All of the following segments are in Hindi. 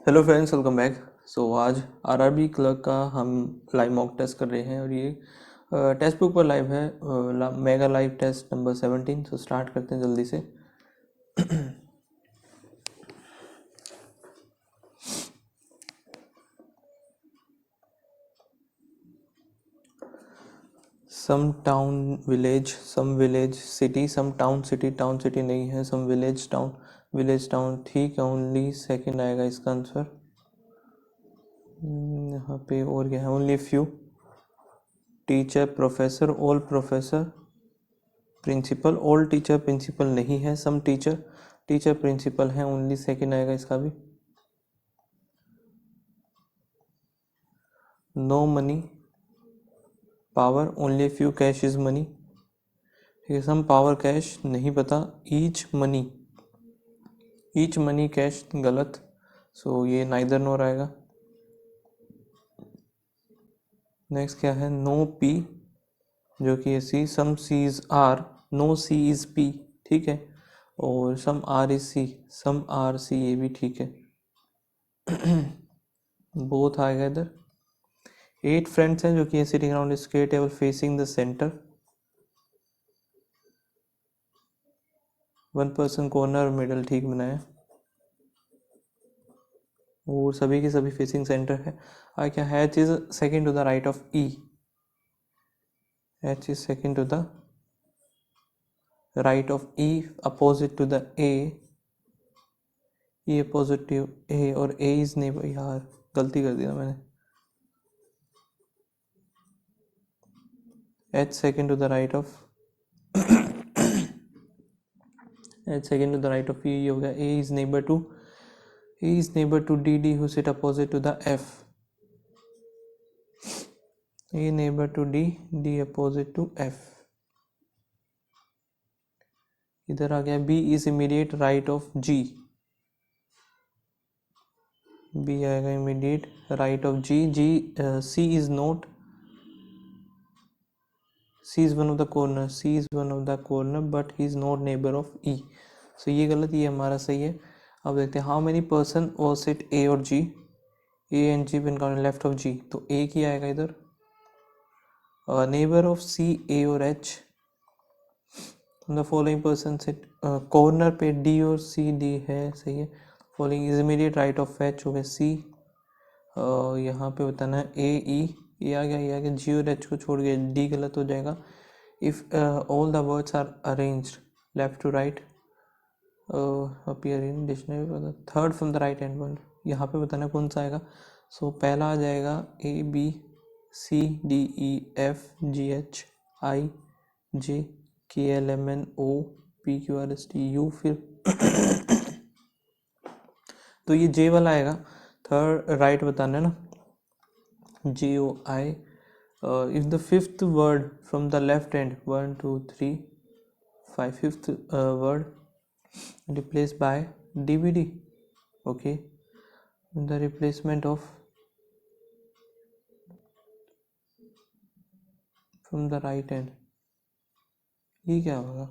Hello friends, welcome back. आज आरआरबी क्लर्क का हम लाइव मॉक टेस्ट कर रहे हैं और ये टेक्स्ट बुक पर लाइव है। Mega live test number 17। Start करते हैं जल्दी से। Some town village, some village city, some town city, town city नहीं है। Some village town, village town ठीक है। ओनली सेकंड आएगा इसका आंसर। यहाँ पे और क्या है? Only few. Teacher professor, all professor, principal, all teacher principal नहीं है। सम टीचर, टीचर प्रिंसिपल है। ओनली सेकंड आएगा इसका भी। No money, power, only few cash is money. ठीक है, सम पावर कैश नहीं पता। Each money, each money cash गलत। ये नाइदर नोर आएगा। नेक्स्ट क्या है? नो पी, जो कि है C. Some C is R, no C is P ठीक है। और some R is C, some R C, ये भी ठीक है। बोथ आएगा इधर। 8 फ्रेंड्स हैं जो कि sitting around square table facing the centre. 1 person corner middle ठीक बनाया। और सभी के सभी फेसिंग सेंटर है। और क्या? H is second to the right of E. H is second to the right of E, opposite to the A. E opposite to A और ए इज नेबर। यार गलती कर दिया मैंने। H second to the right of, H second to the right of E हो गया। A is neighbour to, A is neighbour to D, D who sit opposite to the F. A neighbour to D, D opposite to F. इधर आ गया B is immediate right of G. B आएगा immediate right of G. G, C is not, C is one of the corner, C is one of the corner but he is not neighbour of E. So ये गलत, ये हमारा सही है। अब देखते हैं हाउ मेनी पर्सन और सिट ए और G. A and G been counted left of जी, तो ए की आएगा इधर। नेबर ऑफ सी ए और H. The following person sit, corner पे डी और सी, डी है सही है। Following is immediate right of H हो गया सी। यहाँ पे बताना है ए ई, ये आ गया, ये आ गया। जी और एच को छोड़ के डी गलत हो जाएगा। If all the words are arranged left to right appear in dictionary, third from the right hand word, यहाँ पे बताना कौन सा आएगा। पहला आ जाएगा A B C D E F G H I J K L M N O P Q R S T U. फिर तो ये जे वाला आएगा। थर्ड राइट बताना है ना, J O I. If the fifth word from the left hand, 1 2 3 5, fifth word replaced by DVD. Okay, the replacement of from the right hand, ये क्या होगा?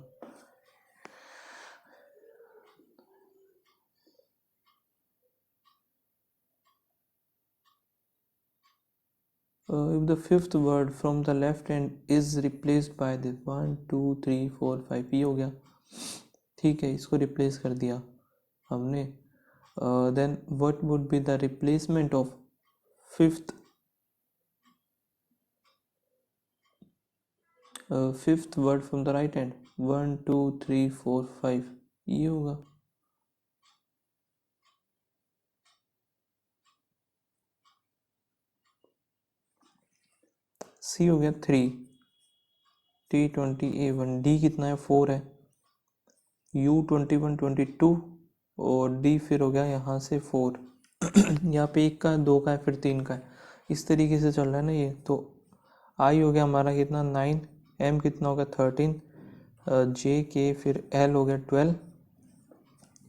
If the fifth word from the left hand is replaced by the 1 2 3 4 5, ये हो गया ठीक है। इसको रिप्लेस कर दिया हमने। then what would be the replacement of fifth, fifth word from the right hand? 1 2 3 4 5, ये होगा। सी हो गया 3, T20 A1, डी कितना है? 4 है। U21 22 और डी फिर हो गया यहाँ से 4। यहाँ पे 1 का, 2 का है, फिर 3 का है। इस तरीके से चल रहा है ना ये। तो आई हो गया हमारा कितना? 9। एम कितना हो गया? 13। जे के फिर एल हो गया 12।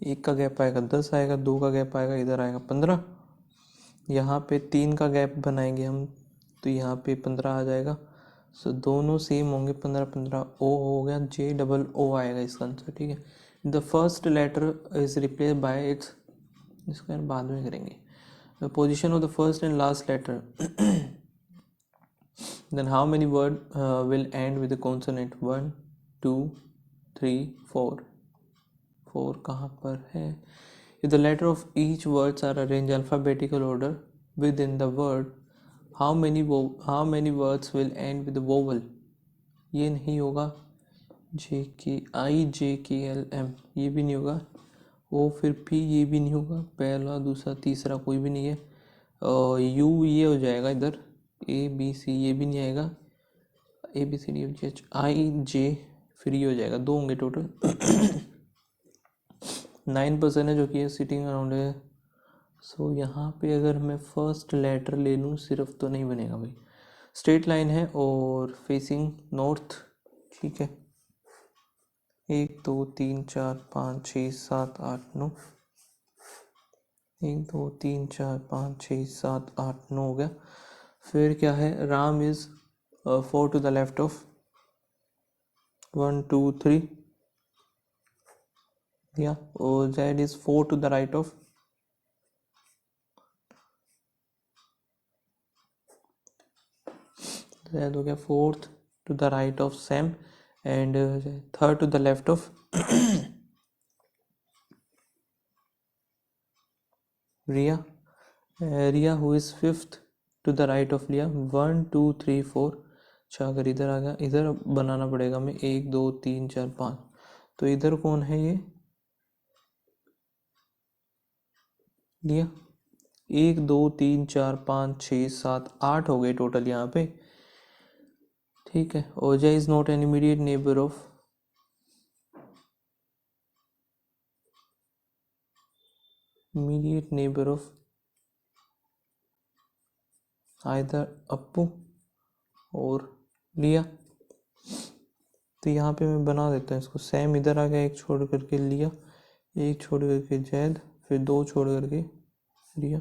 1 का गैप आएगा 10 आएगा, 2 का गैप आएगा, इधर आएगा 15। यहाँ पे 3 का गैप बनाएंगे हम, तो यहाँ पे 15 आ जाएगा। दोनों सेम होंगे, 15 15। ओ हो गया, जे डबल ओ आएगा इसका आंसर। ठीक है, the first letter is replace by its, इसका बाद में करेंगे। the position of the first and last letter. Then how many word will end with the consonant? 1 2 3 4. 4 कहाँ पर है? If the letter of each words are arranged alphabetical order within the word, how many words will end with the vowel? ये नहीं होगा. JKIJKLM ये भी नहीं होगा. O फिर P ये भी नहीं होगा. पहला दूसरा तीसरा कोई भी नहीं है. U ये हो जाएगा इधर. ABC ये भी नहीं आएगा. ABCDFGH IJ फिर ये हो जाएगा. 2 होंगे टोटल. 9% है जो कि सिटिंग अराउंड है. सो यहाँ पे अगर मैं फर्स्ट लेटर ले लूँ सिर्फ तो नहीं बनेगा भाई. स्ट्रेट लाइन है और फेसिंग नॉर्थ. ठीक है. 1 2 3 4 5 6 7 8 9. 1 2 3 4 5 6 7 8 9 हो गया. फिर क्या है? Ram is 4 to the left of 1 2 3 या. और Z is 4 to the right of Z हो गया. 4th to the right of Sam and 3rd to the left of Riya. Riya who is 5th to the right of Liya. 1 2 3 4. अच्छा अगर इधर आ गया, इधर बनाना पड़ेगा हमें. 1 2 3 4 5. तो इधर कौन है? ये लिया. 1 2 3 4 5 6 7 8 हो गए टोटल यहाँ पे. ठीक है. ओजा is not an immediate neighbour of either Appu और लिया. तो यहाँ पे मैं बना देता हूँ इसको. सैम इधर आ गया, एक छोड़ करके लिया, एक छोड़ करके जैद, फिर 2 छोड़ करके रिया.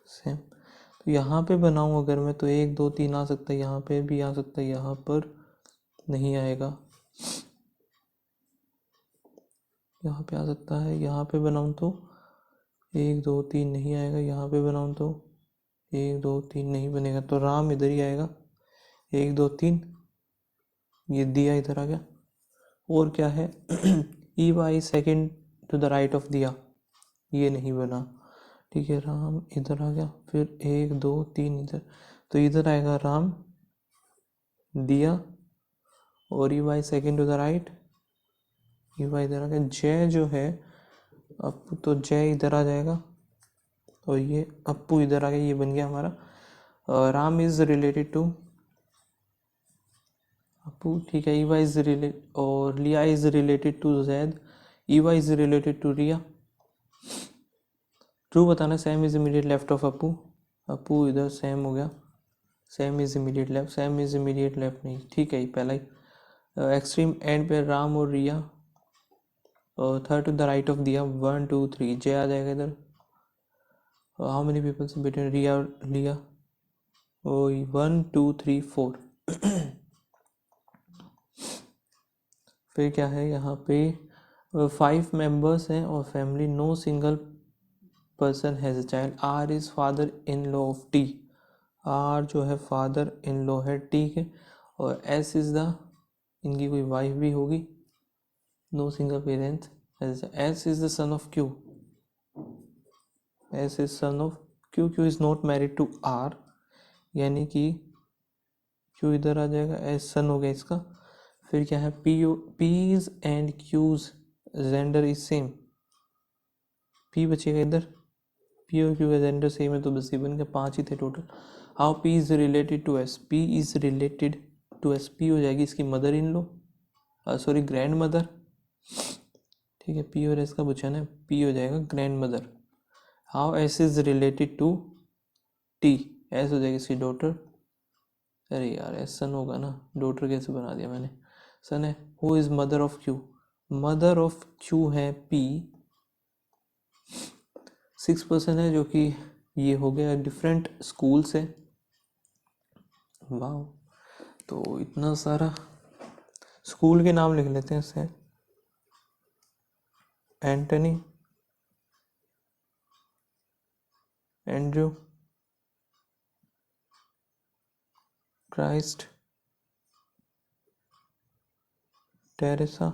सेम. तो यहाँ पे बनाऊँ अगर मैं तो 1 2 3 आ सकता है. यहाँ पे भी आ सकता है, यहाँ पर नहीं आएगा. यहाँ पे आ सकता है. यहाँ पे बनाऊँ तो 1 2 3 नहीं आएगा. यहाँ पे बनाऊँ तो 1 2 3 नहीं बनेगा. तो राम इधर ही आएगा. 1 2 3. ये दिया इधर आ गया. और क्या है? E Y second to the right of Diya. ये नहीं बना. ठीक है. राम इधर आ गया. फिर 1 2 3 इधर. तो इधर आएगा राम, दिया और E Y second to the right. E Y इधर आ गया. जय जो है अप्पू, तो जय इधर आ जाएगा और ये अप्पू इधर आ गया. ये बन गया हमारा. Ram is related to Appu. ठीक है. ईवा इज रिलेटेड और Lia is related to Zaid. Eva is related to Riya. True बताना. Sam is immediate left of Appu. Appu इधर सैम हो गया. Sam is immediate left. Sam is immediate left नहीं. ठीक है. ये पहला ही. एक्सट्रीम एंड पे राम और रिया और 3rd to the right of दिया. 1 2 3. जय आ जाएगा इधर. हाउ मेनी पीपल्स बिटवीन रिया और लिया? 1 2 3 4. फिर क्या है? यहाँ पे 5 मेंबर्स हैं और family. No single person has a child. R is father in law of T. R जो है फादर इन लॉ है टी के. और एस इज द, इनकी कोई वाइफ भी होगी. No single parents. S is the son of Q. S is son of Q. Q is not married to R, यानी कि क्यू इधर आ जाएगा. एस सन हो गया इसका. फिर क्या है? P's and Q's gender is same. P बचेगा इधर. पी और क्यू का जेंडर सेम है तो बस ये बन गया. 5 ही थे total. How P is related to S? P is related to S. P हो जाएगी इसकी mother in law, sorry grandmother. ठीक है. पी और एस का बचाना है. पी हो जाएगा grandmother. How S is related to T? S हो जाएगी इसकी डॉटर. अरे यार एस सन होगा ना, डॉटर कैसे बना दिया मैंने. सन है. Who is mother of Q? Mother of Q है पी. 6% है जो कि ये हो गया. डिफरेंट स्कूल से. वाह. तो इतना सारा स्कूल के नाम लिख लेते हैं इससे. Antony, Andrew, Christ, Teresa,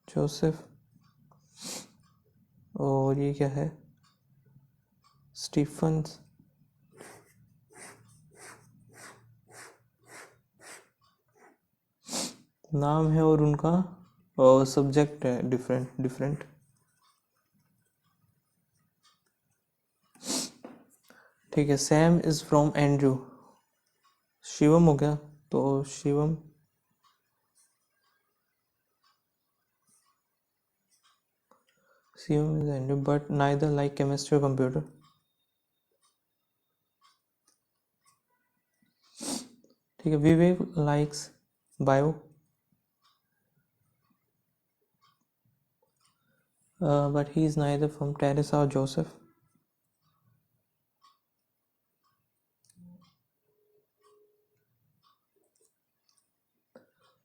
Joseph, और ये क्या है, स्टीफन्स। नाम है और उनका सब्जेक्ट है डिफरेंट डिफरेंट। ठीक है, Sam is from Andrew. Shivam हो गया, तो Shivam Shivam is Andrew but neither like chemistry और कंप्यूटर। ठीक है, Vivek likes bio, but he is neither from Teresa or Joseph.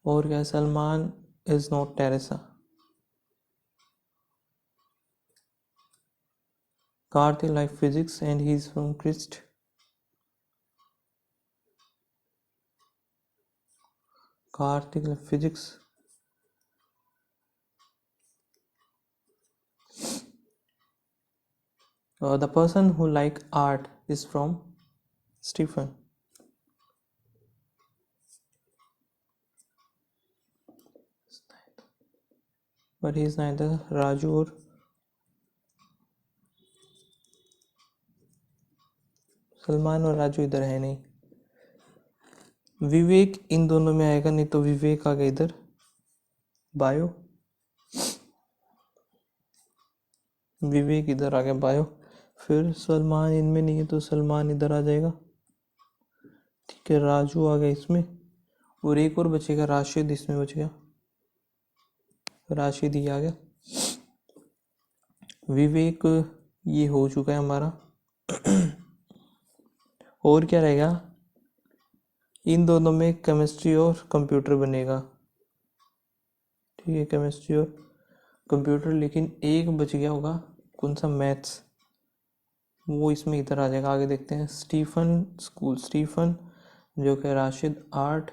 और क्या, Salman is not Teresa. Karthik like physics and he is from Christ. Karthik like physics. The person who like art is from Stephen. But he is neither Raju or Salman और राजू इधर है नहीं। विवेक इन दोनों में आएगा नहीं, तो विवेक आ गया इधर बायो, विवेक इधर आ गया बायो। फिर सलमान इनमें नहीं है तो सलमान इधर आ जाएगा। ठीक है, राजू आ गया इसमें, और एक और बचेगा राशिद, इसमें बच गया राशिद, ही आ गया। विवेक ये हो चुका है हमारा। और क्या रहेगा, इन दोनों में केमिस्ट्री और कंप्यूटर बनेगा। ठीक है, केमिस्ट्री और कंप्यूटर, लेकिन एक बच गया होगा, कौन सा, मैथ्स, वो इसमें इधर आ जाएगा। आगे देखते हैं, स्टीफन स्कूल, स्टीफन जो कि राशिद आर्ट,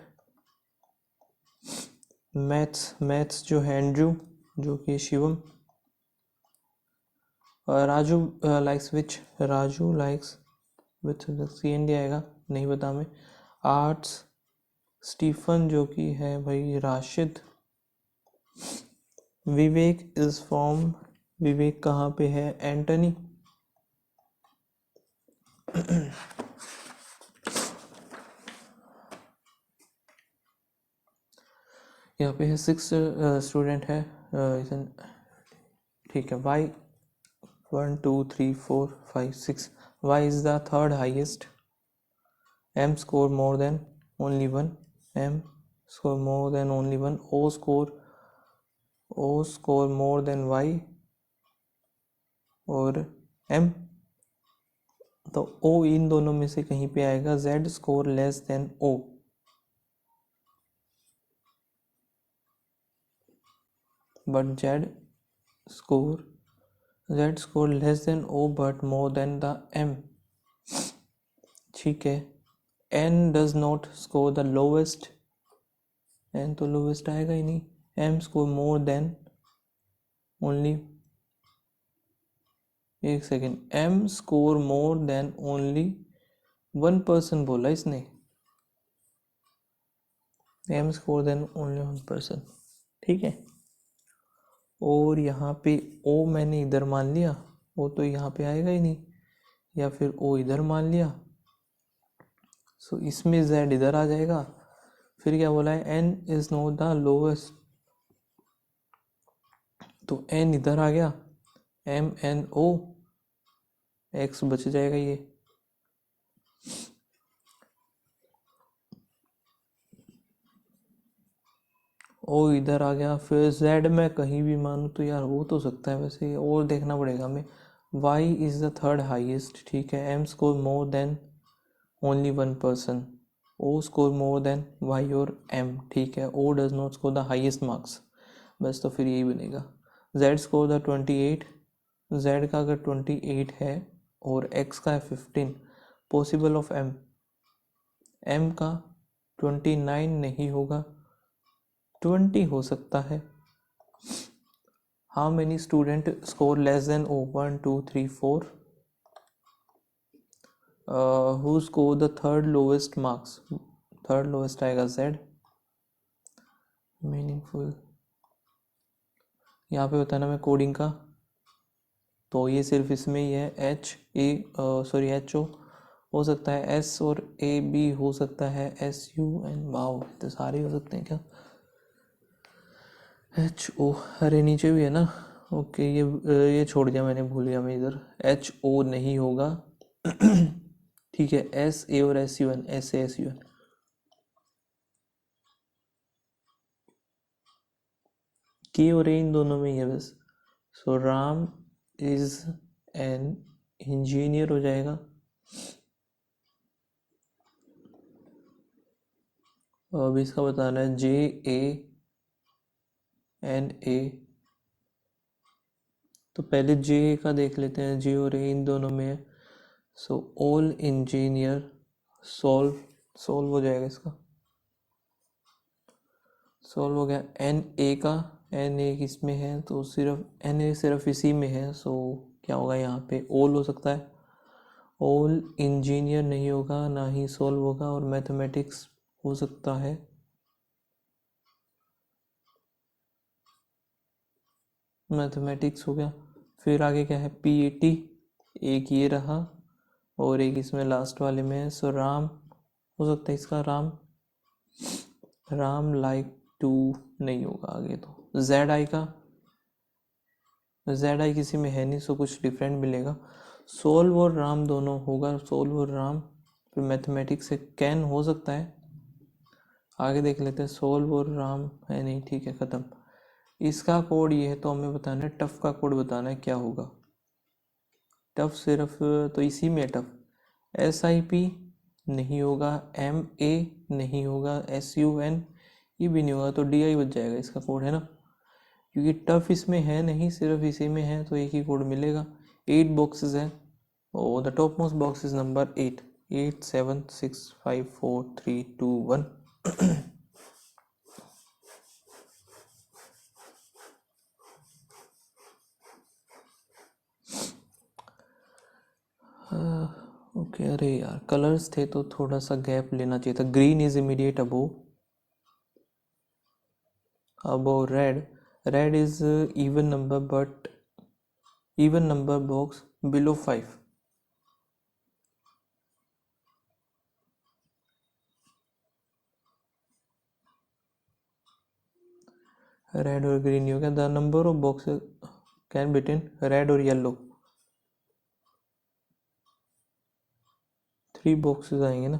मैथ्स जो है एंड्रू जो कि शिवम, राजू लाइक्स विच, राजू लाइक्स विच सी एन डी आएगा, नहीं पता हमें। आर्ट्स स्टीफन जो कि है भाई राशिद। विवेक इज फ्रॉम, विवेक कहाँ पे है, एंटनी। यहाँ पे है 6 स्टूडेंट है। ठीक है, Y 1 2 3 4 5 6, Y is the third highest, M score more than only one, M score more than only one, O score more than Y और M, तो O इन दोनों में से कहीं पे आएगा। Z score less than O, but Z score less than O but more than the M। ठीक है, N does not score the lowest, N तो lowest आएगा ही नहीं। M score more than only, एक second, M score more than only 1% बोला इसने, M स्कोर देन ओनली 1%। ठीक है, और यहाँ पे O मैंने इधर मान लिया, O तो यहाँ पे आएगा ही नहीं, या फिर O इधर मान लिया, सो इसमें Z इधर आ जाएगा। फिर क्या बोला है, N is not the lowest, तो N इधर आ गया, MNO, X बच जाएगा ये। ओ इधर आ गया। फिर Z में कहीं भी मानूँ तो यार हो तो सकता है वैसे, और देखना पड़ेगा हमें। Y is the third highest, ठीक है। M score more than only 1%, O score more than Y और M, ठीक है। O does not score the highest marks, बस, तो फिर यही बनेगा। z स्कोर था 28, z का अगर 28 है और x का है 15, पॉसिबल ऑफ m का 29 नहीं होगा, 20 हो सकता है। How many student score less than 1 2 3 4, who score the third lowest marks, third lowest आएगा z। मीनिंगफुल यहाँ पे बताना मैं कोडिंग का, तो ये सिर्फ इसमें ही है, एच हो सकता है, एस और ए बी हो सकता है, SUN, वाओ तो सारे हो सकते हैं क्या, HO, अरे नीचे भी है ना, ओके ये छोड़ दिया मैंने, भूल गया मैं इधर, HO नहीं होगा। ठीक है, SA और SUN, SASUN, के और ए इन दोनों में ही है बस। सो राम इज एन इंजीनियर हो जाएगा। अब इसका बताना है JANA, तो पहले जे का देख लेते हैं, जे और ए इन दोनों में है। सो ऑल इंजीनियर, सॉल्व हो जाएगा इसका, सॉल्व हो गया। NA किसमें है, तो सिर्फ NA सिर्फ इसी में है, सो क्या होगा यहाँ पे, ऑल हो सकता है, ऑल इंजीनियर नहीं होगा, ना ही सॉल्व होगा, और मैथमेटिक्स हो सकता है। मैथमेटिक्स हो गया, फिर आगे क्या है, PAT, एक ये रहा और एक इसमें लास्ट वाले में है। सो राम हो सकता है इसका, राम लाइक टू नहीं होगा आगे, तो ZI किसी में है नहीं, सो कुछ डिफरेंट मिलेगा। सोल्व और राम दोनों होगा, सोल्व और राम, फिर मैथमेटिक्स से कैन हो सकता है। आगे देख लेते हैं, सोल्व और राम है नहीं, ठीक है ख़त्म। इसका कोड ये है, तो हमें बताना है, टफ का कोड बताना है क्या होगा। टफ सिर्फ तो इसी में टफ, SIP नहीं होगा, MA नहीं होगा, SUN ये भी नहीं होगा, तो DI बच जाएगा इसका कोड, है ना, क्योंकि टफ इसमें है नहीं, सिर्फ इसी में है, तो एक ही कोड मिलेगा। 8 बॉक्सेस है, और the top most box is number 8, 8 7 6 5 4 3 2 1। Okay, अरे यार कलर्स थे तो थोड़ा सा गैप लेना चाहिए था। Green is immediate above red, red is even number, but even number box below 5। Red और ग्रीन नहीं हो गया। The number of boxes can between red और येलो, 3 बॉक्सेस आएंगे ना,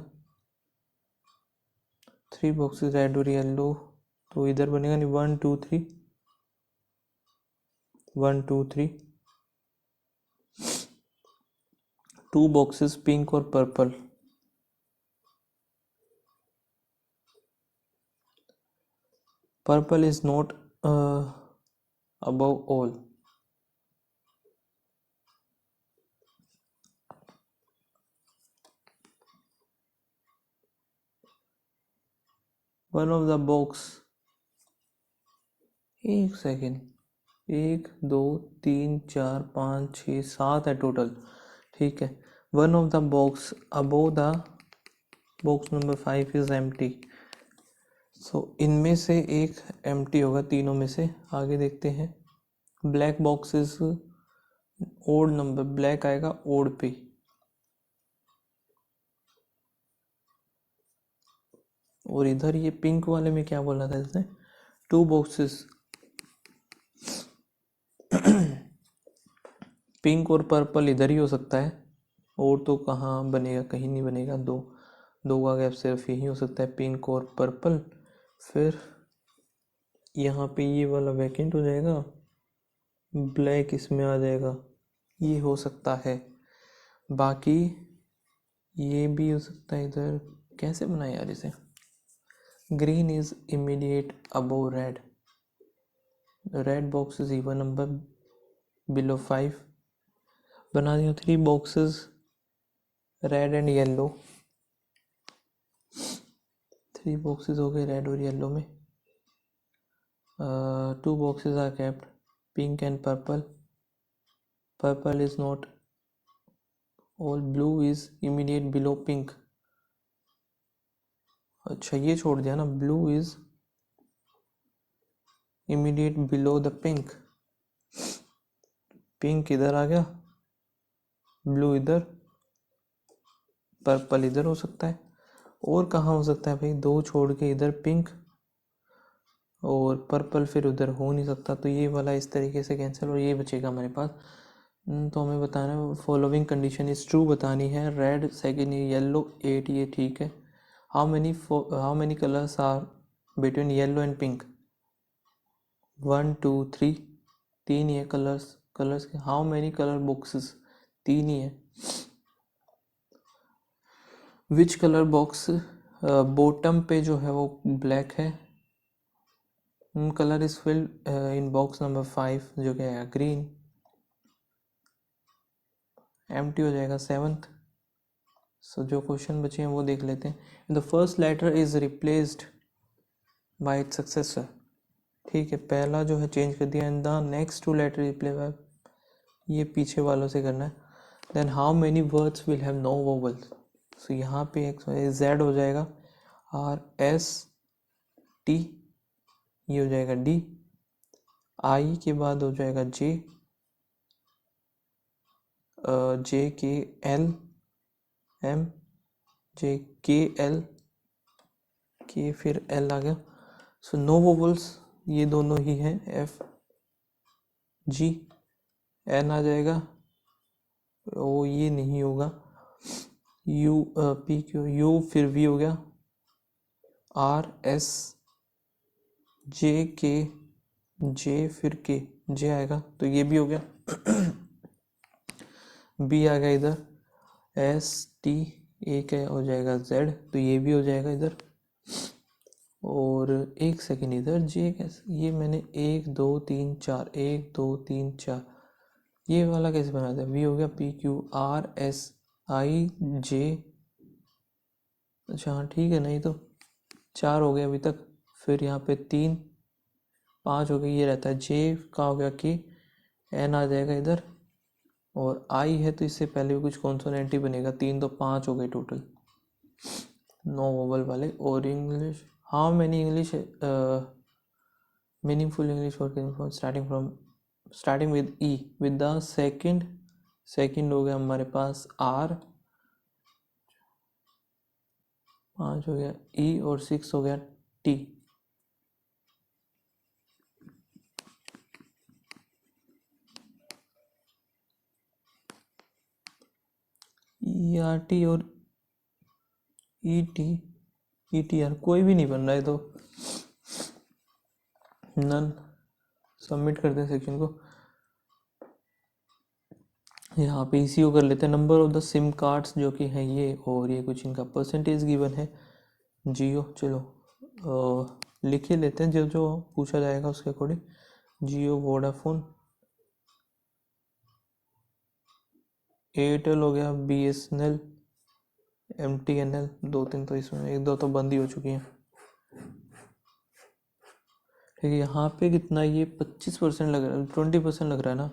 3 बॉक्सेस रेड और येलो, तो इधर बनेगा नहीं, 1 2 3 1 2 3, 2 बॉक्सेस पिंक और purple, purple is not above all। One of the box, एक सेकेंड, 1 2 3 4 5 6 7 है टोटल, ठीक है। One of the box above the box number 5 is empty, so इनमें से एक एम्प्टी होगा, तीनों में से। आगे देखते हैं, black box is odd number, black आएगा ओड पे, और इधर ये पिंक वाले में क्या बोला था इसने, 2 बॉक्सेस पिंक और पर्पल इधर ही हो सकता है, और तो कहाँ बनेगा, कहीं नहीं बनेगा, दो का गैप सिर्फ यही हो सकता है, पिंक और पर्पल। फिर यहाँ पे ये वाला वैकेंट हो जाएगा, ब्लैक इसमें आ जाएगा, ये हो सकता है। बाकी ये भी हो सकता है, इधर कैसे बनाए यार इसे, green is immediate above red, red box is even number below 5. बना दिया 3 boxes red and yellow. 3 boxes हो गए red और yellow में. 2 boxes are kept pink and purple. Purple is not all, blue is immediate below pink. अच्छा ये छोड़ दिया ना, blue is immediate below the pink. pink इधर आ गया, blue इधर, purple इधर हो सकता है. और कहाँ हो सकता है भाई, 2 छोड़ के इधर pink और पर्पल फिर उधर हो नहीं सकता, तो ये वाला इस तरीके से कैंसिल और ये बचेगा हमारे पास. तो हमें बताना है फॉलोइंग कंडीशन इज ट्रू बतानी है. रेड, सेकंड येलो, 8 ये ठीक है. How many colours are between yellow and pink? 1 2 3, 3 ये कलर्स के. How many colour boxes? 3 ही है. विच कलर बॉक्स बॉटम पे जो है वो ब्लैक है. Colour is filled in box number 5 जो कि है ग्रीन. एम्प्टी हो जाएगा 7th. सो जो क्वेश्चन बचे हैं वो देख लेते हैं. The first letter is replaced by its successor. ठीक है, पहला जो है चेंज कर दिया. And the next 2 letter replace by, ये पीछे वालों से करना है. Then how many words will have no vowels? So यहाँ पे एक जेड हो जाएगा, आर एस टी, ये हो जाएगा डी. आई के बाद हो जाएगा जे, जे के एल एम, जे के एल के, फिर एल आ गया. सो नो वोवल्स ये दोनों ही हैं. एफ जी, एन आ जाएगा, ओ ये नहीं होगा. यू पी क्यू, यू फिर वी हो गया. आर एस जे के, जे फिर के, जे आएगा तो ये भी हो गया. बी आ गया इधर. एस टी, एक है हो जाएगा जेड, तो ये भी हो जाएगा इधर. और एक सेकेंड इधर जे कैसे, ये मैंने 1 2 3 4, 1 2 3 4, ये वाला कैसे बना था? वी हो गया, P Q R S I J. अच्छा हाँ ठीक है, नहीं तो 4 हो गए अभी तक. फिर यहाँ पे 3 5 हो गए, ये रहता है. जे का हो गया के, एन आ जाएगा इधर, और आई है तो इससे पहले भी कुछ कॉन्सोनेंट ही बनेगा. 3 तो 5 हो गए टोटल, 9 वोवल वाले. और English, how many English meaningful English word starting with E with the second हो गया हमारे पास आर, 5 हो गया ई, और 6 हो गया टी. ई आर टी और ई टी आर कोई भी नहीं बन रहा है, तो नन. सबमिट करते हैं सेक्शन को. यहाँ पे इसी को कर लेते हैं. Number of the SIM cards जो कि हैं ये, और ये कुछ इनका परसेंटेज गिवन है. जियो, चलो लिख ही लेते हैं, जो जो पूछा जाएगा उसके अकॉर्डिंग. जियो, वोडाफोन, एयरटेल हो गया, BSNL, MTNL, 2-3 तो इसमें 1-2 तो बंद ही हो चुकी हैं. ठीक है, यहाँ पे कितना, ये 25% लग रहा है, 20% लग रहा है ना,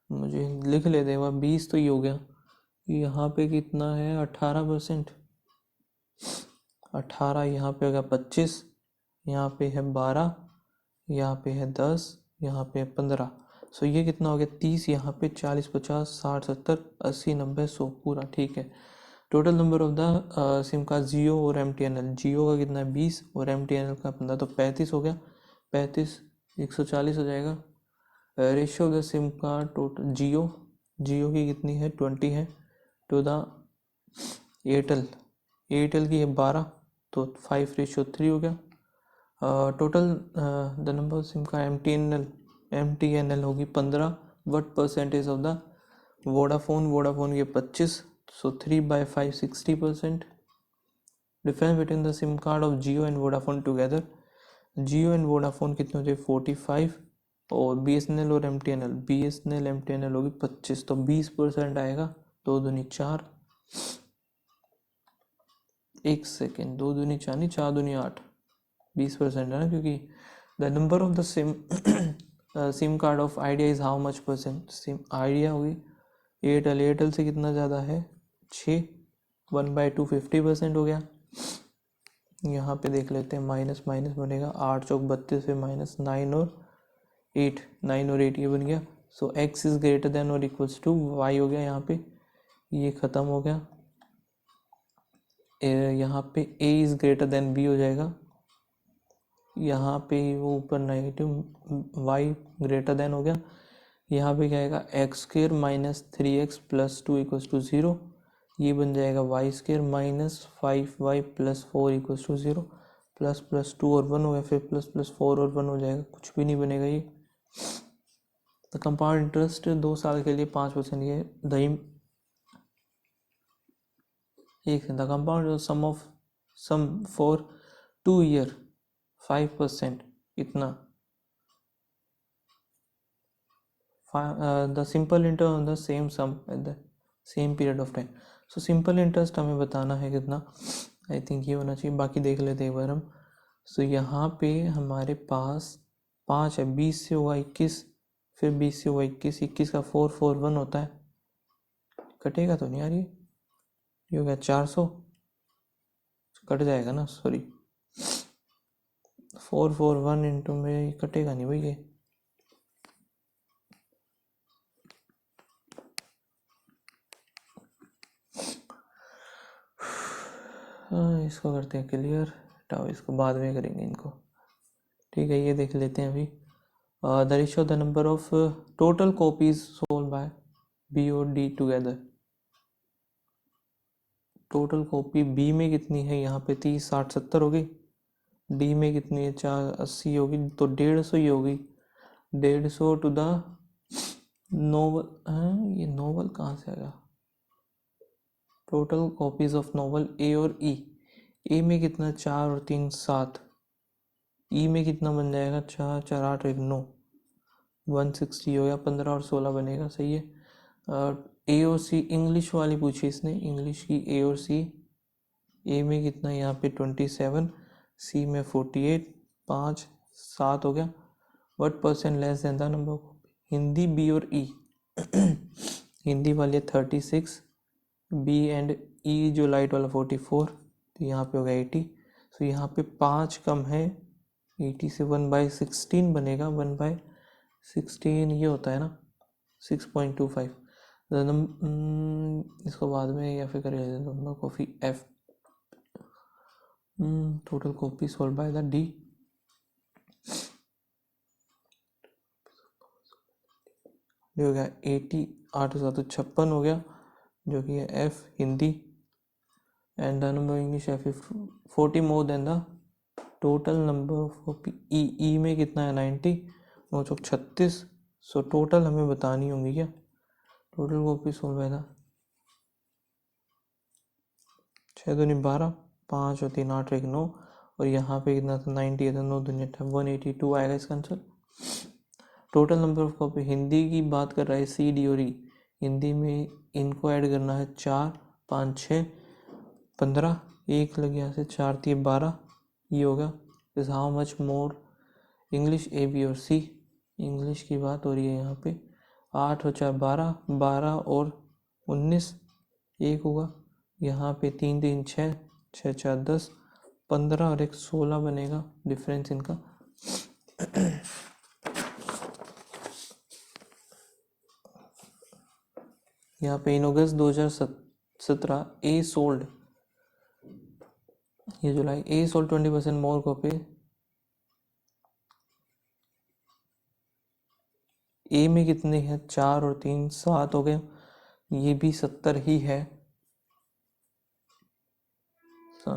मुझे लिख लेते हैं. 20 तो ये हो गया. यहाँ पे कितना है, 18%. 18, यहाँ पे हो गया 25, यहाँ पे है 12, यहाँ पे है 10, यहाँ पे है 15. सो ये कितना हो गया, 30, यहाँ पे 40 50 60 70 80 90 100 पूरा. ठीक है. Total number of the SIM का जियो और MTNL. जियो का कितना है 20 और MTNL का 15, तो 35 हो गया. 35 140 हो जाएगा. रेशियो ऑफ द सिम का टोटल, जियो की कितनी है, 20 है, टू द एयरटेल की है 12, तो 5:3 हो गया. Total the number of SIM का MTNL होगी 15. What percentage of the Vodafone की 25, सो 3/5 60%. Difference between the SIM card of Jio and Vodafone together. Jio and Vodafone कितने हो जाए, 45. और BSNL और MTNL, BSNL MTNL होगी 25, तो 20% आएगा। 2 दूनी 4, 1 सेकेंड, 2 दूनी 4 नहीं, 4 दूनी 8, 20% है ना, क्योंकि the number of the SIM card of idea is how much percent. SIM idea होगी एयरटेल, एयरटेल से कितना ज़्यादा है 6, 1/2 50% हो गया। यहाँ पे देख लेते हैं, माइनस माइनस बनेगा, 8 चौक 32 पे माइनस 9 और 8, 9 और 8 ये बन गया। सो x इज ग्रेटर देन और इक्वल्स टू y हो गया। यहाँ पे ये ख़त्म हो गया। यहाँ पे a is greater than b हो जाएगा। यहाँ पे वो ऊपर नेगेटिव y ग्रेटर देन हो गया। यहाँ पे क्या आएगा, x square minus 3x plus 2 equals to 0। ये बन जाएगा Y square minus 5y plus 4 equals to 0। Plus plus 2 और 1 हो गया, फिर प्लस प्लस 4 और 1 हो जाएगा, कुछ भी नहीं बनेगा ये। द कंपाउंड इंटरेस्ट 2 साल के लिए 5%। ये एक the compound sum for 2 year 5%, इतना। The simple interest on the same sum at the same period of time. So simple interest हमें बताना है कितना, आई थिंक ये होना चाहिए, बाकी देख लेते हैं एक बार हम। सो यहाँ पे हमारे पास 5 है, 20 से हुआ 21, फिर 20 से हुआ 21, 21 का 441 होता है, कटेगा तो नहीं यार, ये हो गया 400, कट जाएगा ना, सॉरी 441 इंटू में कटेगा नहीं भाई ये। इसको करते हैं क्लियर, हटाओ इसको, बाद में करेंगे इनको, ठीक है। ये देख लेते हैं अभी, the ratio the number of total copies sold by B और D together. Total copy B में कितनी है, यहाँ पे 30, 60, 70 होगी। डी में कितनी है, 4, 80 होगी, तो 150 ही होगी। 150 टू द नोवल, ये नोवल कहाँ से आएगा, टोटल कॉपीज ऑफ नोवल ए और ई। ए में कितना, 4 और 3 7, ई में कितना बन जाएगा, 4 4 8 1 9, 160 हो गया, 15 और 16 बनेगा, सही है। ए और सी इंग्लिश वाली पूछी इसने, इंग्लिश की ए और सी। ए में कितना, यहाँ पे 27, सी में 48, 5 7 हो गया। What percent less than the number of Hindi B और ई। हिंदी वाले 36, बी एंड ई जो लाइट वाला 44, तो यहाँ पे होगा 80। सो यहाँ पे 5 कम है, 80 से 1/16 बनेगा, 1/16 ये होता है ना, 6.25। इसको बाद में या फिर करें number copy F, total copy sold by the D. हो गया 80, 8 7 56 हो गया, जो कि है F Hindi. And the number English F 40 more than the total number of copy E. E में कितना है 90, 9 चौक 36। सो टोटल हमें बतानी होंगी क्या, total copy solve by the 6 दूनी 12, 5 और 3 8 1 9, और यहाँ पे कितना था 90 है, तो 9 दूनी 182 आएगा इसका answer. Total number of copy Hindi की बात कर रहा है सी डी और ई। हिंदी में इनको ऐड करना है 4 5 6 15, एक लग यहाँ से 4 3 12, ये होगा। Is how much more English A B और सी। इंग्लिश की बात हो रही है यहाँ पे, 8 और 4 12, 12 और 19 एक होगा। यहाँ पे 3 3 6, 6 4 10, 15 और 1 16 बनेगा डिफरेंस इनका। यहाँ पे इन अगस्त 2017 ए सोल्ड, ये जुलाई, ए सोल्ड 20% मोर कॉपी। ए में कितने हैं, 4 और 3 7 हो गए, ये भी 70 ही है,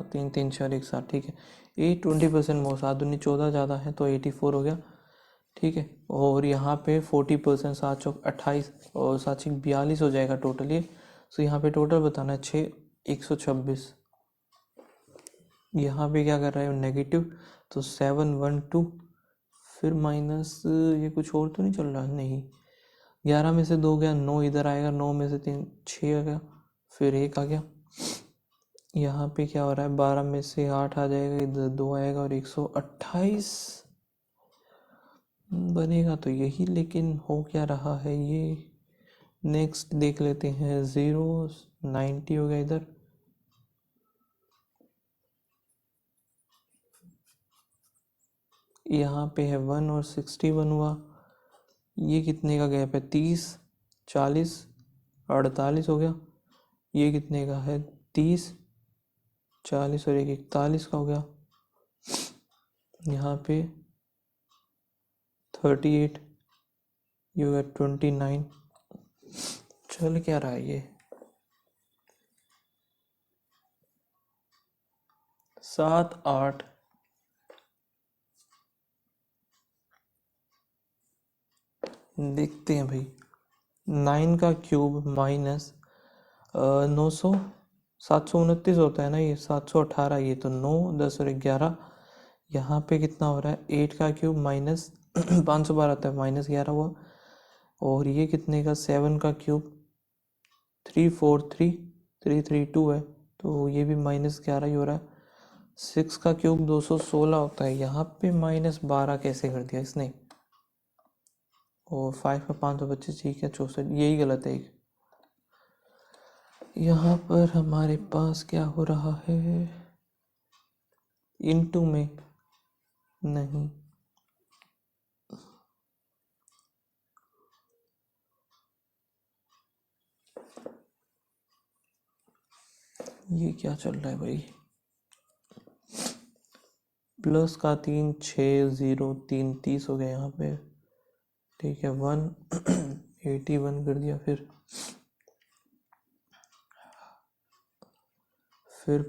3 3 4 1 7, ठीक है। ए 20% मोर, 7 दूनी 14 ज़्यादा है, तो 84 हो गया, ठीक है। और यहाँ पे 40%, 7 चौक 28 और 7 चौक 42 हो जाएगा टोटल ये। सो यहाँ पे टोटल बताना है 6 126। यहाँ पे क्या कर रहा है नेगेटिव, तो 7 1 2, फिर माइनस ये कुछ और तो नहीं चल रहा, नहीं 11 में से 2 गया, 9 इधर आएगा, 9 में से 3 6 आ गया, फिर 1 आ गया। यहाँ पे क्या हो रहा है, 12 में से 8 आ जाएगा, इधर 2 आएगा और 128 बनेगा तो यही, लेकिन हो क्या रहा है ये। नेक्स्ट देख लेते हैं, 0 90 हो गया इधर, यहाँ पे है 1 और 61 हुआ, ये कितने का गैप है, 30 40 48 हो गया, ये कितने का है, 30 40 और 41 का हो गया, यहाँ पे 38, ये हो गया 29। चल क्या रहा है ये, 7 8 देखते हैं भाई। 9 का क्यूब माइनस 900 729 होता है ना, ये 718, ये तो 9 10 और 11, यहाँ पे कितना हो रहा है, 8 का क्यूब माइनस 512 होता है, -11 हुआ, और ये कितने का, 7 का क्यूब 343 है, तो ये भी -11 ही हो रहा है। 6 का क्यूब 216 होता है, यहाँ पे -12 कैसे कर दिया इसने, और 5 का 525, ठीक है 64, यही गलत है एक। यहाँ पर हमारे पास क्या हो रहा है, इनटू में नहीं, ये क्या चल रहा है भाई, प्लस का 3 6 0 3 30 हो गया यहाँ पे, ठीक है 181 कर दिया, फिर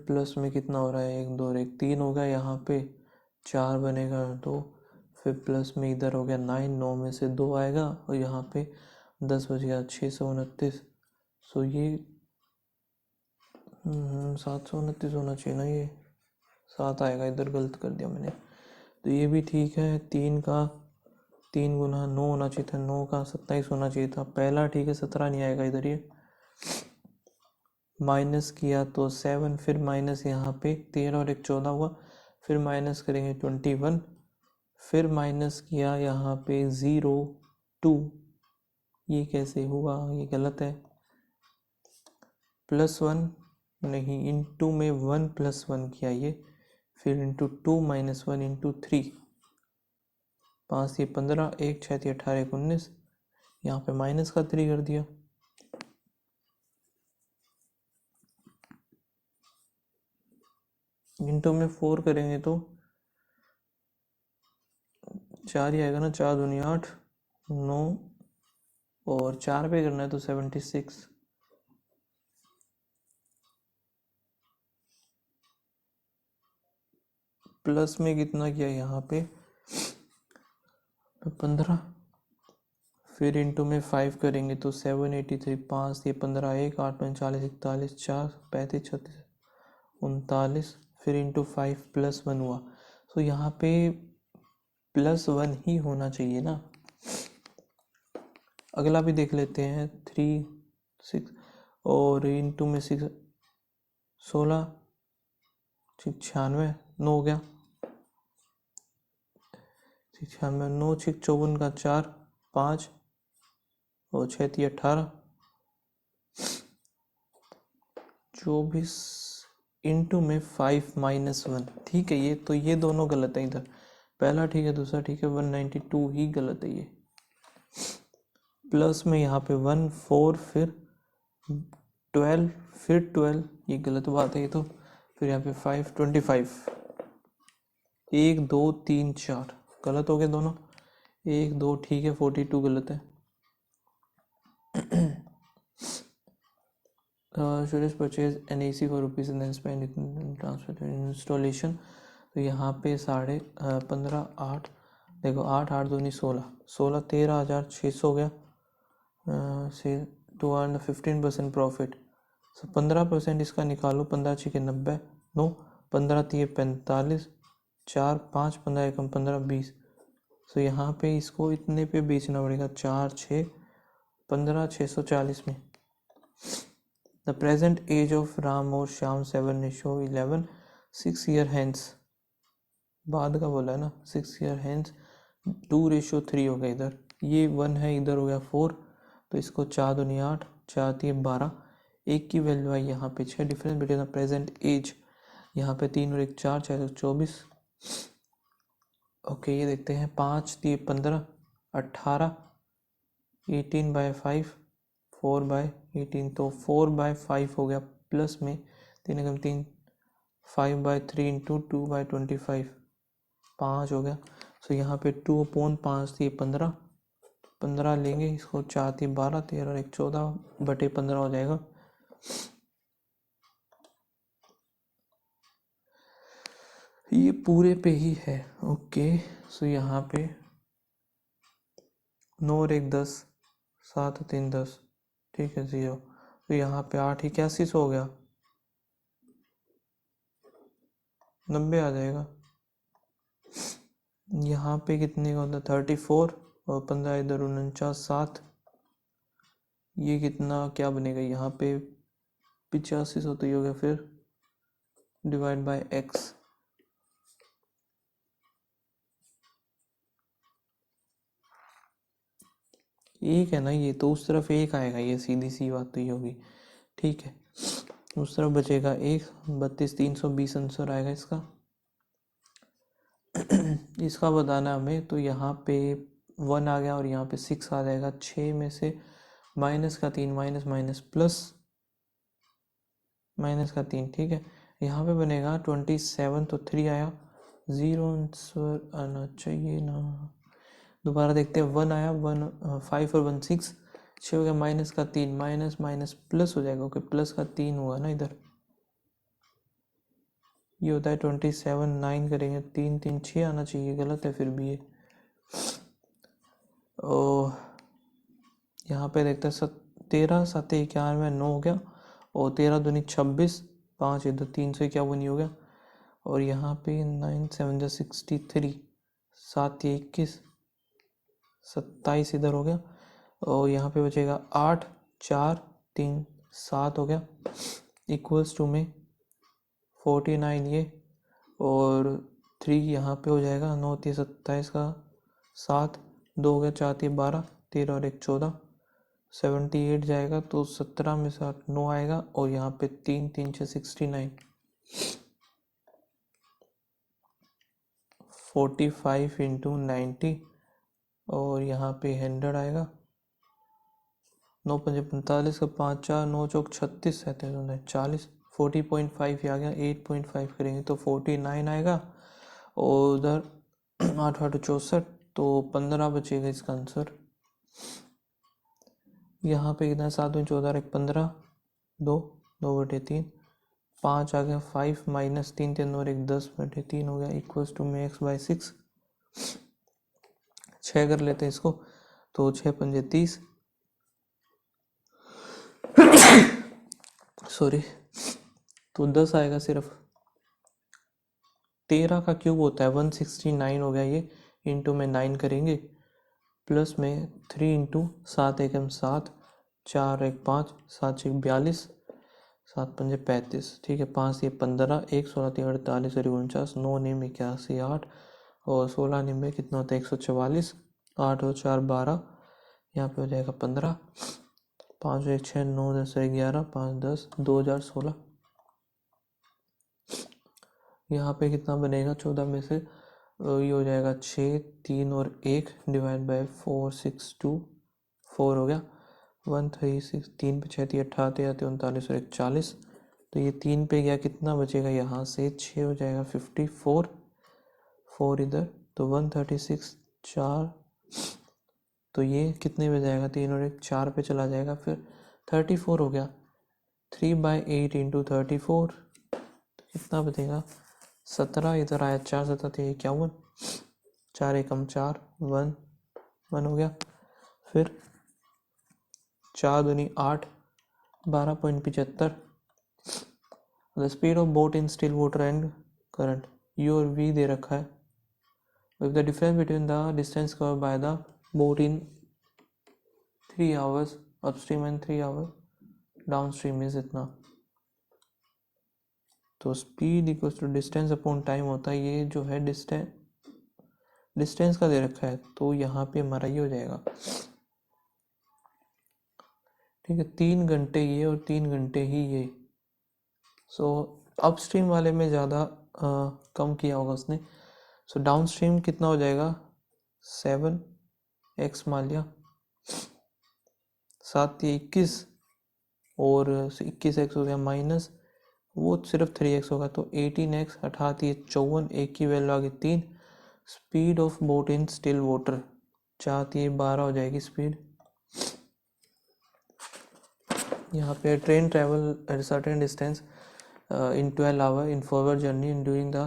प्लस में कितना हो रहा है, 1 2 1 3 हो गया, यहाँ पे 4 बनेगा 2, फिर प्लस में इधर हो गया 9 9 में से 2 आएगा, और यहाँ पे 10 बच गया 629, सो ये 729 होना चाहिए ना, ये 7 आएगा, इधर गलत कर दिया मैंने, तो ये भी ठीक है। 3 का 3 गुना 9 होना चाहिए था, 9 का 27 होना चाहिए था, पहला ठीक है, 17 नहीं आएगा इधर, ये माइनस किया तो 7, फिर माइनस यहाँ पे 13 और 1 14 हुआ, फिर माइनस करेंगे 21, फिर माइनस किया यहाँ पे 0 2, ये कैसे हुआ, ये गलत है, +1 नहीं, इंटू में 1 + 1 किया ये, फिर इंटू 2 - 1 इंटू 3, 5 ये 15 1 6 18 19, यहाँ पे माइनस का 3 कर दिया, इंटू में 4 करेंगे तो 4 ही आएगा ना, 4 दूनी 8 9, और 4 पे करना है तो 76, प्लस में कितना किया यहाँ पे 15, फिर इंटू में 5 करेंगे तो 783, 5 ये 15 1 8 39 41 4 35 36 39, फिर इंटू 5 +1 हुआ, तो यहाँ पे +1 ही होना चाहिए ना। अगला भी देख लेते हैं, 3 6 और इंटू में 6 16 96 9 हो गया, 96 9 6 54 का 4 5 और 6 18 24 इंटू में 5 -1, ठीक है, ये तो ये दोनों गलत है, इधर पहला ठीक है दूसरा ठीक है, 192 ही गलत है ये, प्लस में यहाँ पे 1 4 फिर 12 फिर 12, ये गलत बात है ये तो, फिर यहाँ पे 5 25 1 2 3 4 गलत हो गए दोनों, 1 2 ठीक है, 42 गलत है। should purchase an AC for rupees and then spend it in transfer to installation, तो यहाँ पे 15.5 8 देखो 8 8 दूनी 16 16 13,600 हो गया, से 215% प्रॉफिट, 15% इसका निकालो, 15 6 90 9 15 3 45 4 5 15 1 15 20, सो यहाँ पे इसको इतने पे बेचना पड़ेगा, 4 6 15 640 में। The present age of Ram और श्याम 7:11 6 ईयर हैंस, बाद का बोला है ना, 6 ईयर हैंस 2:3 हो गया इधर, ये 1 है, इधर हो गया 4, तो इसको 4 दूनी 8 4 3 12, एक की वैल्यू आई यहाँ पे 6, difference between the present age, यहाँ पे 3 और 1 4 4 24। ओके ये देखते हैं, 5 3 15 18, 18/5 4/18, तो 4/5 हो गया प्लस में 3 एकम 3, 5/3 इंटू 2/25 5 हो गया। सो यहाँ पे 2/5 थी 15 लेंगे, इसको 4 थी 12 13 और 1 14/15 हो जाएगा। ये पूरे पे ही है। ओके सो यहाँ पे 9 और 1 10, 7 और 3 10, ठीक है 0, तो यहाँ पे 8 81 हो गया, 90 आ जाएगा। यहाँ पे कितने का होता है 34 और 15 इधर 49 7, ये कितना क्या बनेगा यहाँ पे 85 होता ही हो गया, फिर डिवाइड बाय x, एक है ना ये, तो उस तरफ एक आएगा, ये सीधी सी बात तो ये होगी, ठीक है। उस तरफ बचेगा एक, 32 320 आंसर आएगा इसका। इसका बताना हमें, तो यहाँ पे 1 आ गया और यहाँ पे 6 आ जाएगा, 6 में से माइनस का 3 माइनस माइनस प्लस माइनस का 3, ठीक है। यहाँ पे बनेगा 27, तो 3 आया, 0 आंसर आना चाहिए ना। दोबारा देखते हैं, 1 आया, 1 5 और 1 6, 6 हो गया, माइनस का 3 माइनस माइनस प्लस हो जाएगा, ओके प्लस का 3 हुआ ना इधर, ये होता है 27 9 करेंगे 3 3 6 आना चाहिए, गलत है फिर भी ये। ओ यहाँ पे देखते हैं 13 7 91 9 हो गया, और 13 दूनी 26, 5 इधर 351 ही हो गया, और यहाँ पे 9 7 63, 7 21 27 इधर हो गया, और यहाँ पे बचेगा 8 4 3 7 हो गया, इक्वल्स टू में 49 ये, और 3 यहाँ पे हो जाएगा, 9 3 27 का 7 2 हो गया, 4 3 12 13 और 1 14, 78 जाएगा, तो 17 में से 8 9 आएगा, और यहाँ पे 3 3 6 69, 45 इंटू 90, और यहाँ पे 100 आएगा, 9 5 45 का 5 4 9 चौक 36 है, 40, 40.5 आ गया, 8.5 करेंगे तो 49 आएगा, और उधर 8 8 64, तो 15 बचेगा इसका आंसर। यहाँ पे कितना 7 में 14 1 15 2 2/3, 5 आ गया, 5 माइनस 3 3 और 1 10/3 हो गया, इक्वल्स टू में x/6, 6 कर लेते हैं इसको, तो 6 पंजे 30, सॉरी, तो 10 आएगा सिर्फ। 13 का क्यूब होता है 169 हो गया ये, इंटू में 9 करेंगे, प्लस में 3 इंटू 7 एकम 7 4 1 5 7 6 42 7 5 35, ठीक है, 5 ये 15 1 16 3 48 और 49, 9 9 81 8, और 16 9 कितना होता है 144, 8 और 4 12, यहाँ पे हो जाएगा 15, 5 1 6 9 10 11 5 10 2016, यहाँ पे कितना बनेगा 14 में से, ये हो जाएगा 6 3 और 1 डिवाइड बाय 4 6 2 4 हो गया, 1 3 6 3 पे 6 38 39 और 41, तो ये 3 पे गया, कितना बचेगा यहाँ से 6 हो जाएगा 54, 4 इधर, तो 136 4, तो ये कितने पे जाएगा 3 और 1 4 पे चला जाएगा, फिर 34 हो गया, 3/8 इंटू 34, तो कितना बचेगा 17, इधर आया 4 7 51, 4 एकम 4 1 1 हो गया, फिर 4 दूनी 8 12.75, the speed of boat in still water and current, you और वी दे रखा है, If the difference between the distance covered by the boat in 3 hours upstream and 3 hours downstream is इतना, तो speed equals to distance upon time होता है। ये जो है डिस्टेंस का दे रखा है, तो यहाँ पे हमारा ये हो जाएगा, ठीक है, 3 घंटे ये और 3 घंटे ही ये। सो अपस्ट्रीम वाले में ज़्यादा कम किया होगा उसने। सो डाउनस्ट्रीम कितना हो जाएगा, 7x मान लिया, 7 ये 21 और 21x हो गया माइनस, वो सिर्फ 3x होगा, तो 18x, 88 ये 54, एक की वैल्यू आ गई 3। Speed of boat in still water, 4 ये 12 हो जाएगी स्पीड। यहाँ पे train travel at certain distance in 12 hours in forward journey and during the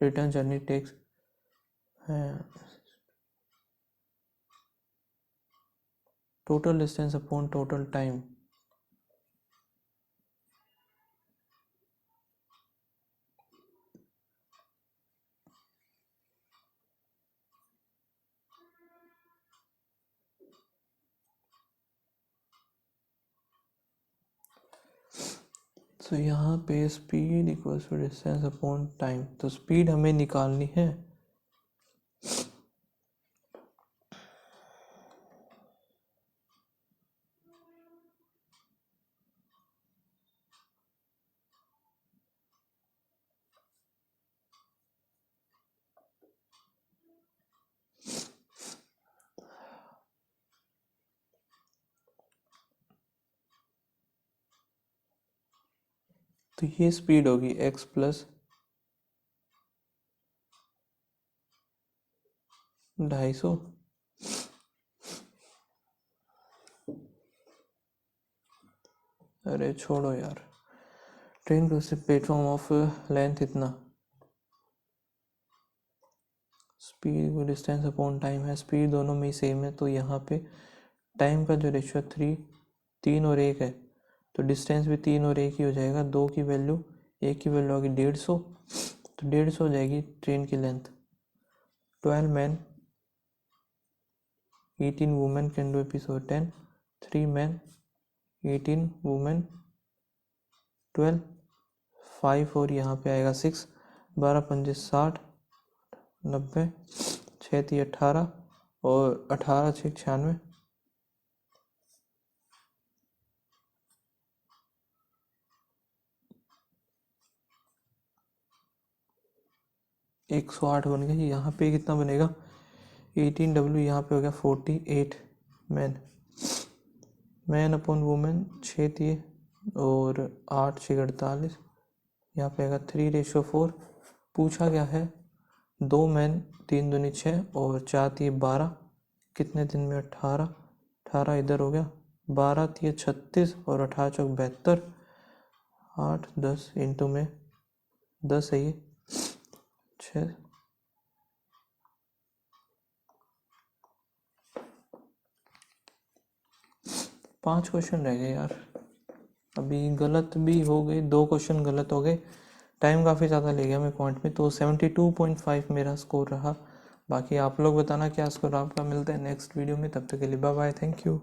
return journey takes total distance upon total time। तो यहाँ पे speed equals to distance upon time, तो स्पीड हमें निकालनी है, तो ये स्पीड होगी x प्लस 250। अरे छोड़ो यार, ट्रेन को से प्लेटफॉर्म ऑफ लेंथ इतना, स्पीड डिस्टेंस अपॉन टाइम है, स्पीड दोनों में ही सेम है, तो यहाँ पे टाइम का जो रेशियो 3 और 1 है, तो डिस्टेंस भी 3 और 1 ही हो जाएगा। 2 की वैल्यू, 1 की वैल्यू होगी 150, तो 150 हो जाएगी ट्रेन की length. 12 man 18 women can do episode 10, 3 man 18 women 12, 5 और यहाँ पे आएगा 6, 12 पंजे 60, 90, 6 थी 18 और 18 6 96, 108 बन गया। यहाँ पे कितना बनेगा, 18W, यहाँ पे हो गया 48 मैन अपॉन वुमेन 6 थी और 8 6 48, यहाँ पे आएगा 3:4। पूछा गया है 2 मैन 3 दूनी 6 और 4 थी 12, कितने दिन में 18 इधर हो गया, 12 थी 36 और 18 चौक 72, 8 10 इंटू में 10 है ये 6, 5 क्वेश्चन रह गए यार, अभी गलत भी हो गए, 2 क्वेश्चन गलत हो गए, टाइम काफ़ी ज़्यादा ले गया मैं पॉइंट में, तो 72.5 मेरा स्कोर रहा। बाकी आप लोग बताना क्या स्कोर आपका। मिलता है नेक्स्ट वीडियो में, तब तक के लिए बाय बाय, थैंक यू।